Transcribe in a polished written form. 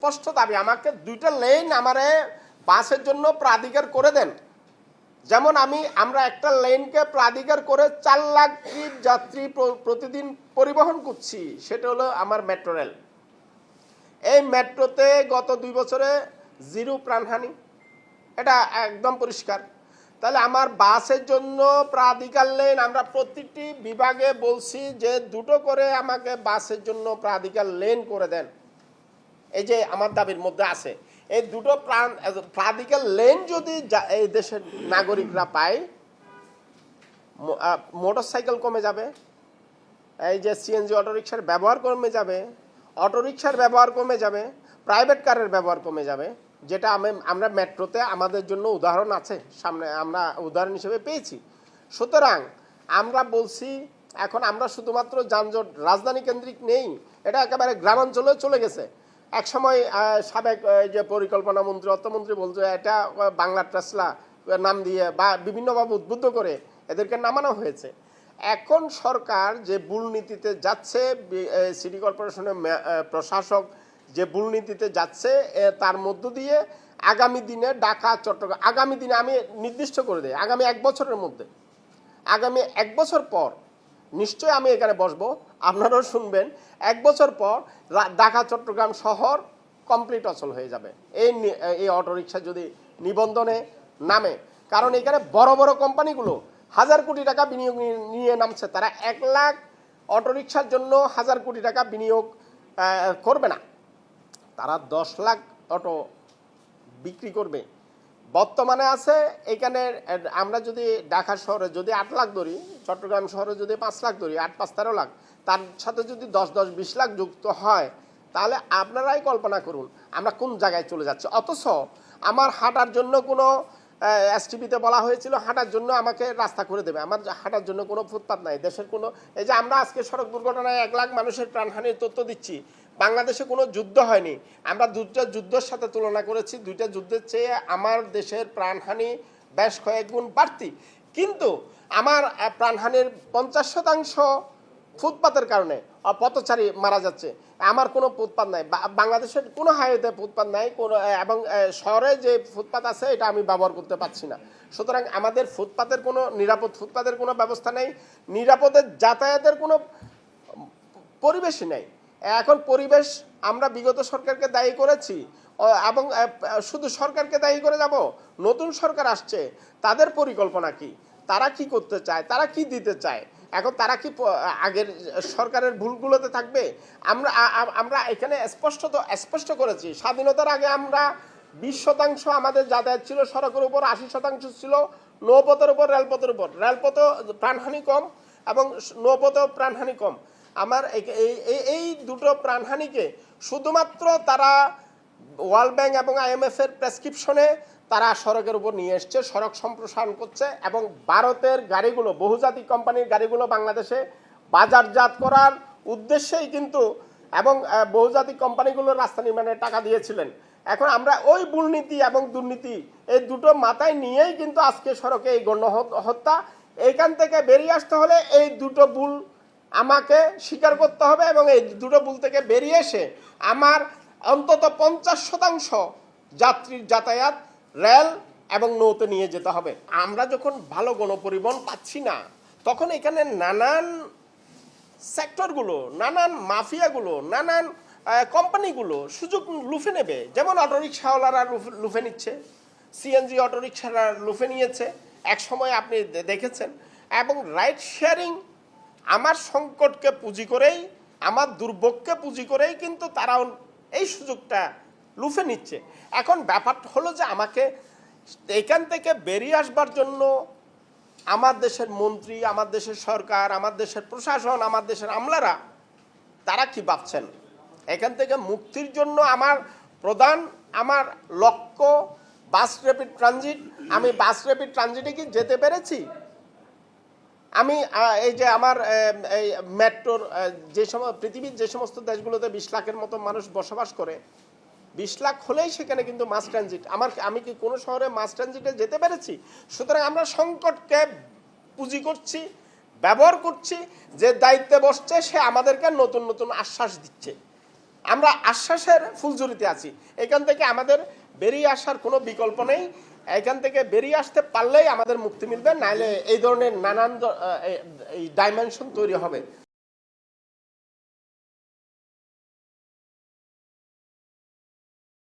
স্পষ্ট দাবি, আমাকে 2টা লেন আমারে বাসের জন্য প্রাধিকার করে দেন। যেমন আমরা একটা লেনকে প্রাধিকার করে 4 লাখ যাত্রী প্রতিদিন পরিবহন করছি, সেটা হলো আমার মেট্রো রেল। এই মেট্রোতে গত 2 বছরে 0 প্রাণহানি, এটা একদম পরিষ্কার। তাহলে আমার বাসের জন্য প্রাধিকার লেন আমরা প্রতিটি বিভাগে বলছি যে 2টো করে আমাকে বাসের জন্য প্রাধিকার লেন করে দেন। এই যে আমার দাবির মধ্যে আছে, এই 2টো প্রাধিকার লেন যদি এই দেশের নাগরিকরা পায়, মোটরসাইকেল কমে যাবে, এই যে সিএনজি অটোরিকশার ব্যবহার কমে যাবে, অটোরিকশার ব্যবহার কমে যাবে, প্রাইভেট কারের ব্যবহার কমে যাবে, যেটা আমরা মেট্রোতে আমাদের জন্য উদাহরণ আছে, সামনে আমরা উদাহরণ হিসেবে পেয়েছি। সুতরাং আমরা বলছি এখন আমরা শুধুমাত্র যানজট রাজধানী কেন্দ্রিক নেই, এটা একেবারে গ্রামাঞ্চলে চলে গেছে। এক সময় সাবেক যে পরিকল্পনা মন্ত্রী, অর্থমন্ত্রী বলছে এটা বাংলা ট্রেসলা নাম দিয়ে বা বিভিন্নভাবে উদ্বুদ্ধ করে এদেরকে নামানো হয়েছে। এখন সরকার যে ভুল নীতিতে যাচ্ছে, সিটি কর্পোরেশনের প্রশাসক যে ভুল নীতিতে যাচ্ছে, তার মধ্য দিয়ে আগামী দিনে ঢাকা চট্টগ্রাম, আগামী দিনে আমি নির্দিষ্ট করে দিই, আগামী 1 বছরের মধ্যে, আগামী 1 বছর পর নিশ্চয়ই আমি এখানে বসবো, আপনারাও শুনবেন। 1 বছর পর ঢাকা চট্টগ্রাম শহর কমপ্লিট অচল হয়ে যাবে এই অটোরিকশা যদি নিবন্ধনে নামে। কারণ এখানে বড় বড় কোম্পানিগুলো 1000 কোটি টাকা বিনিয়োগ নিয়ে নামছে, তারা 1 লাখ অটোরিকশার জন্য 1000 কোটি টাকা বিনিয়োগ করবে না, তারা 10 লাখ অটো বিক্রি করবে। বর্তমানে আছে এখানে, আমরা যদি ঢাকা শহরে যদি 8 লাখ ধরি, চট্টগ্রাম শহরে যদি 5 লাখ ধরি, 8 5 13 লাখ, তার সাথে যদি 10-20 লাখ যুক্ত হয়, তাহলে আপনারাই কল্পনা করুন আমরা কোন জায়গায় চলে যাচ্ছি। অথচ আমার হাঁটার জন্য কোনো এসটিভিতে বলা হয়েছিল হাঁটার জন্য আমাকে রাস্তা করে দেবে, আমার হাঁটার জন্য কোনো ফুটপাত নাই দেশের কোনো। এই যে আমরা আজকে সড়ক দুর্ঘটনায় 1 লাখ মানুষের প্রাণহানির তথ্য দিচ্ছি, বাংলাদেশে কোনো যুদ্ধ হয়নি। আমরা 2টা যুদ্ধের সাথে তুলনা করেছি, 2টা যুদ্ধের চেয়ে আমার দেশের প্রাণহানি বেশ কয়েক গুণ বাড়তি, কিন্তু আমার প্রাণহানির 50% ফুটপাতের কারণে পথচারী মারা যাচ্ছে। আমার কোনো ফুটপাত নাই, বাংলাদেশের কোনো হাইওয়েতে ফুটপাত নাই, কোনো, এবং শহরে যে ফুটপাত আছে এটা আমি ব্যবহার করতে পারছি না। সুতরাং আমাদের ফুটপাতের কোনো নিরাপদ ফুটপাতের কোনো ব্যবস্থা নেই, নিরাপদের যাতায়াতের কোনো পরিবেশই নেই। এখন পরিবেশ আমরা বিগত সরকারকে দায়ী করেছি, এবং শুধু সরকারকে দায়ী করে যাব। নতুন সরকার আসছে, তাদের পরিকল্পনা কি, তারা কি করতে চায়, তারা কি দিতে চায়, এখন তারা কি আগের সরকারের ভুলগুলোতে থাকবে? আমরা এখানে স্পষ্ট করেছি, স্বাধীনতার আগে আমরা 20% আমাদের যাতায়াত ছিল সড়কের উপর, 80% ছিল নৌপথের উপর, রেলপথের উপর। রেলপথও প্রাণহানি কম এবং নৌপথেও প্রাণহানি কম। আমার এই 2টো প্রাণহানিকে শুধুমাত্র তারা ওয়ার্ল্ড ব্যাংক এবং IMF এর প্রেসক্রিপশনে তারা সড়কের উপর নিয়ে এসছে, সড়ক সম্প্রসারণ করছে, এবং ভারতের গাড়িগুলো, বহুজাতিক কোম্পানির গাড়িগুলো বাংলাদেশে বাজারজাত করার উদ্দেশ্যেই কিন্তু, এবং বহুজাতিক কোম্পানিগুলো রাস্তা নির্মাণের টাকা দিয়েছিলেন। এখন আমরা ওই ভুলনীতি এবং দুর্নীতি এই 2টো মাথায় নিয়েই কিন্তু আজকে সড়কে এই গণহত্যা। এইখান থেকে বেরিয়ে আসতে হলে এই 2টো ভুল আমাকে স্বীকার করতে হবে, এবং এই 2টো ভুল থেকে বেরিয়ে এসে আমার অন্তত 50% যাত্রীর যাতায়াত রেল এবং নৌতে নিয়ে যেতে হবে। আমরা যখন ভালো গণপরিবহন পাচ্ছি না, তখন এখানে নানান সেক্টরগুলো, নানান মাফিয়াগুলো, নানান কোম্পানিগুলো সুযোগ লুফে নেবে। যেমন অটোরিকশাওয়ালারা লুফে নিচ্ছে, সিএনজি অটোরিকশারা লুফে নিয়েছে, এক সময় আপনি দেখেছেন। এবং রাইড শেয়ারিং আমার সংকটকে পুঁজি করেই, আমার দুর্ভোগকে পুঁজি করেই কিন্তু তারাও এই সুযোগটা লুফে নিচ্ছে। এখন ব্যাপারটা হলো যে আমাকে এখান থেকে বেরিয়ে আসবার জন্য আমার দেশের মন্ত্রী, আমার দেশের সরকার, আমার দেশের প্রশাসন, আমার দেশের আমলারা তারা কি ভাবছেন। এখান থেকে মুক্তির জন্য আমার লক্ষ্য বাস র্যাপিড ট্রানজিট। আমি বাস র্যাপিড ট্রানজিটে কি যেতে পেরেছি? আমি এই যে আমার এই মেট্রোর পৃথিবীর যে সমস্ত দেশগুলোতে 20 লাখের মতো মানুষ বসবাস করে, 20 লাখ হলেই সেখানে কিন্তু মাস ট্রানজিট। আমি কি কোনো শহরে মাস ট্রানজিটে যেতে পেরেছি? সুতরাং আমরা সংকটকে পুঁজি করছি, ব্যবহার করছি, যে দায়িত্বে বসছে সে আমাদেরকে নতুন নতুন আশ্বাস দিচ্ছে। আমরা আশ্বাসের ফুলঝুরিতে আছি। এখান থেকে আমাদের বেরিয়ে আসার কোনো বিকল্প নেই। এখান থেকে বেরিয়ে আসতে পারলেই আমাদের মুক্তি মিলবে, নাইলে এই ধরনের নানান এই ডাইমেনশন তৈরি হবে।